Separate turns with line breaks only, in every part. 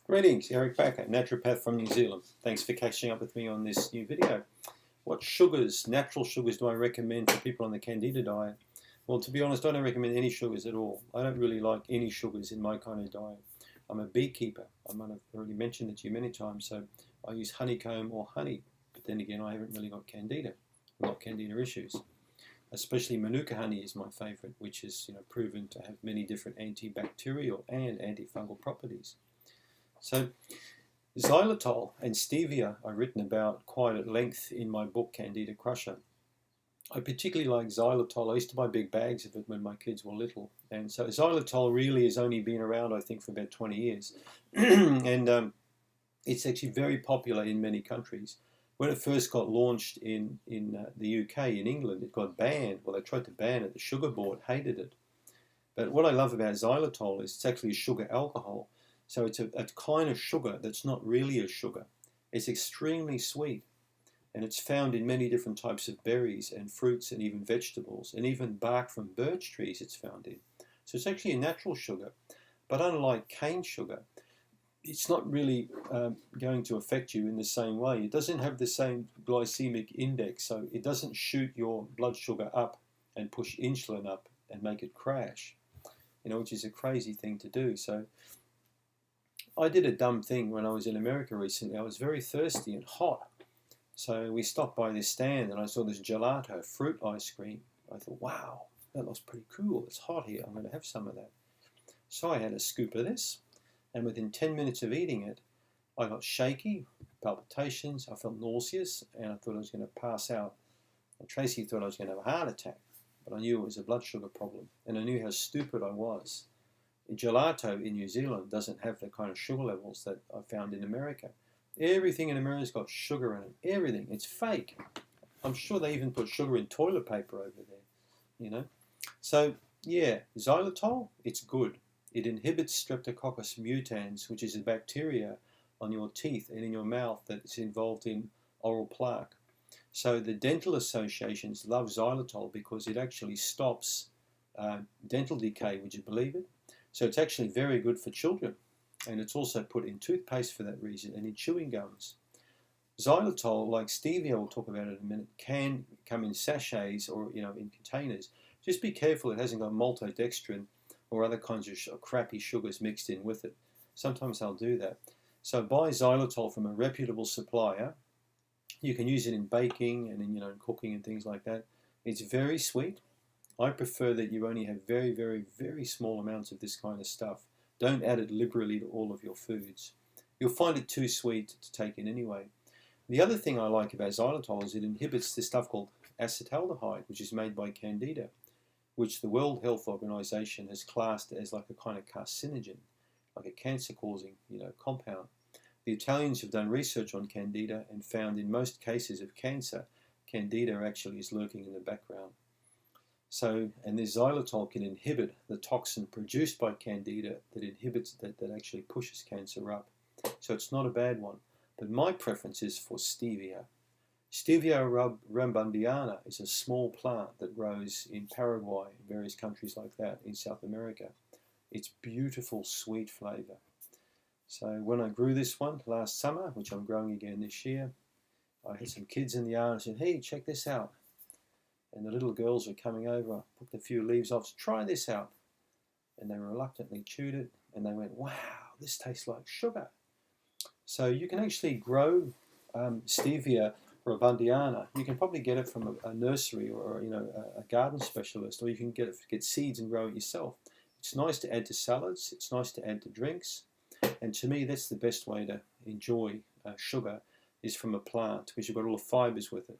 Greetings, Eric Backer, naturopath from New Zealand. Thanks for catching up with me on this new video. What sugars, natural sugars, do I recommend for people on the Candida diet? Well, to be honest, I don't recommend any sugars at all. I don't really like any sugars in my kind of diet. I'm a beekeeper. I might have already mentioned that to you many times, so I use honeycomb or honey. But then again, I haven't really got Candida, not Candida issues. Especially Manuka honey is my favourite, which is proven to have many different antibacterial and antifungal properties. So xylitol and stevia I've written about quite at length in my book Candida Crusher. I particularly like xylitol. I used to buy big bags of it when my kids were little, and so xylitol really has only been around, I think, for about 20 years. And it's actually very popular in many countries. When it first got launched in the UK, in England, it got banned. Well, they tried to ban it. The sugar board hated it. But what I love about xylitol is it's actually a sugar alcohol. So it's a kind of sugar that's not really a sugar. It's extremely sweet, and it's found in many different types of berries and fruits and even vegetables, and even bark from birch trees it's found in. So it's actually a natural sugar, but unlike cane sugar, it's not really going to affect you in the same way. It doesn't have the same glycemic index, so it doesn't shoot your blood sugar up and push insulin up and make it crash, which is a crazy thing to do. So I did a dumb thing when I was in America recently. I was very thirsty and hot. So we stopped by this stand and I saw this gelato fruit ice cream. I thought, wow, that looks pretty cool. It's hot here. I'm going to have some of that. So I had a scoop of this, and within 10 minutes of eating it, I got shaky, palpitations, I felt nauseous, and I thought I was going to pass out. And Tracy thought I was going to have a heart attack, but I knew it was a blood sugar problem, and I knew how stupid I was. Gelato in New Zealand doesn't have the kind of sugar levels that I found in America. Everything in America's got sugar in it. Everything. It's fake. I'm sure they even put sugar in toilet paper over there, So, yeah, xylitol, it's good. It inhibits Streptococcus mutans, which is a bacteria on your teeth and in your mouth that's involved in oral plaque. So the dental associations love xylitol because it actually stops dental decay, would you believe it? So it's actually very good for children, and it's also put in toothpaste for that reason and in chewing gums. Xylitol, like stevia, we'll talk about it in a minute, can come in sachets or in containers. Just be careful it hasn't got maltodextrin or other kinds of crappy sugars mixed in with it. Sometimes they'll do that. So buy xylitol from a reputable supplier. You can use it in baking and in cooking and things like that. It's very sweet. I prefer that you only have very, very, very small amounts of this kind of stuff. Don't add it liberally to all of your foods. You'll find it too sweet to take in anyway. The other thing I like about xylitol is it inhibits this stuff called acetaldehyde, which is made by Candida, which the World Health Organization has classed as like a kind of carcinogen, like a cancer-causing compound. The Italians have done research on Candida and found in most cases of cancer, Candida actually is lurking in the background. So, and this xylitol can inhibit the toxin produced by Candida that actually pushes cancer up. So it's not a bad one. But my preference is for stevia. Stevia rambundiana is a small plant that grows in Paraguay and various countries like that in South America. It's beautiful, sweet flavour. So when I grew this one last summer, which I'm growing again this year, I had some kids in the yard and said, hey, check this out. And the little girls were coming over, I picked a few leaves off, try this out. And they reluctantly chewed it, and they went, wow, this tastes like sugar. So you can actually grow stevia rambundiana. You can probably get it from a nursery or a garden specialist, or you can get seeds and grow it yourself. It's nice to add to salads, it's nice to add to drinks, and to me that's the best way to enjoy sugar is from a plant, because you've got all the fibres with it.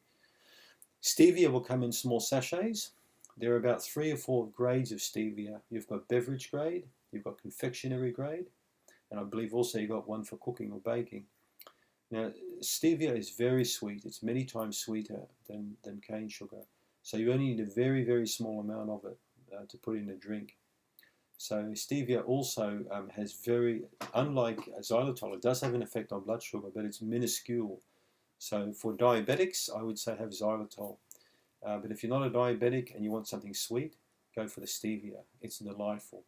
Stevia will come in small sachets. There are about 3 or 4 grades of stevia. You've got beverage grade, you've got confectionery grade, and I believe also you've got one for cooking or baking. Now, stevia is very sweet. It's many times sweeter than cane sugar. So you only need a very, very small amount of it to put in a drink. So stevia also has unlike xylitol, it does have an effect on blood sugar, but it's minuscule. So for diabetics, I would say have xylitol. But if you're not a diabetic and you want something sweet, go for the stevia. It's delightful.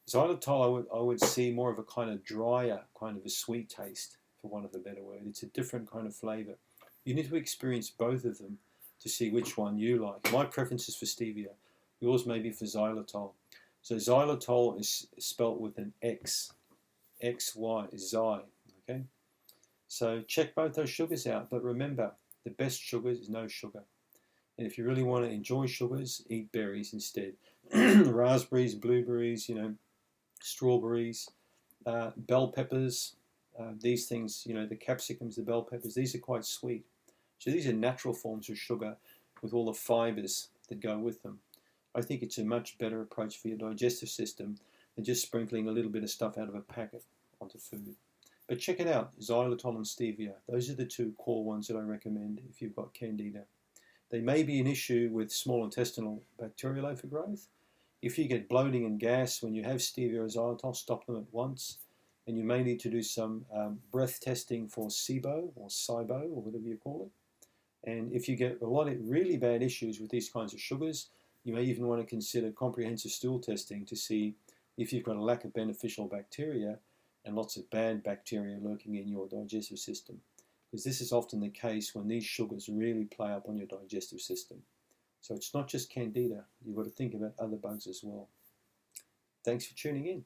Xylitol, I would see more of a kind of drier, kind of a sweet taste, for want of a better word. It's a different kind of flavour. You need to experience both of them to see which one you like. My preference is for stevia. Yours may be for xylitol. So xylitol is spelt with an X. XY, Xy. Okay? So check both those sugars out. But remember, the best sugar is no sugar. And if you really want to enjoy sugars, eat berries instead. Raspberries, blueberries, strawberries, bell peppers, these things, the capsicums, the bell peppers, these are quite sweet. So these are natural forms of sugar with all the fibers that go with them. I think it's a much better approach for your digestive system than just sprinkling a little bit of stuff out of a packet onto food. But check it out, xylitol and stevia. Those are the two core ones that I recommend if you've got candida. They may be an issue with small intestinal bacterial overgrowth. If you get bloating and gas when you have stevia or xylitol, stop them at once. And you may need to do some breath testing for SIBO or or whatever you call it. And if you get a lot of really bad issues with these kinds of sugars, you may even want to consider comprehensive stool testing to see if you've got a lack of beneficial bacteria and lots of bad bacteria lurking in your digestive system. Because this is often the case when these sugars really play up on your digestive system. So it's not just candida, you've got to think about other bugs as well. Thanks for tuning in.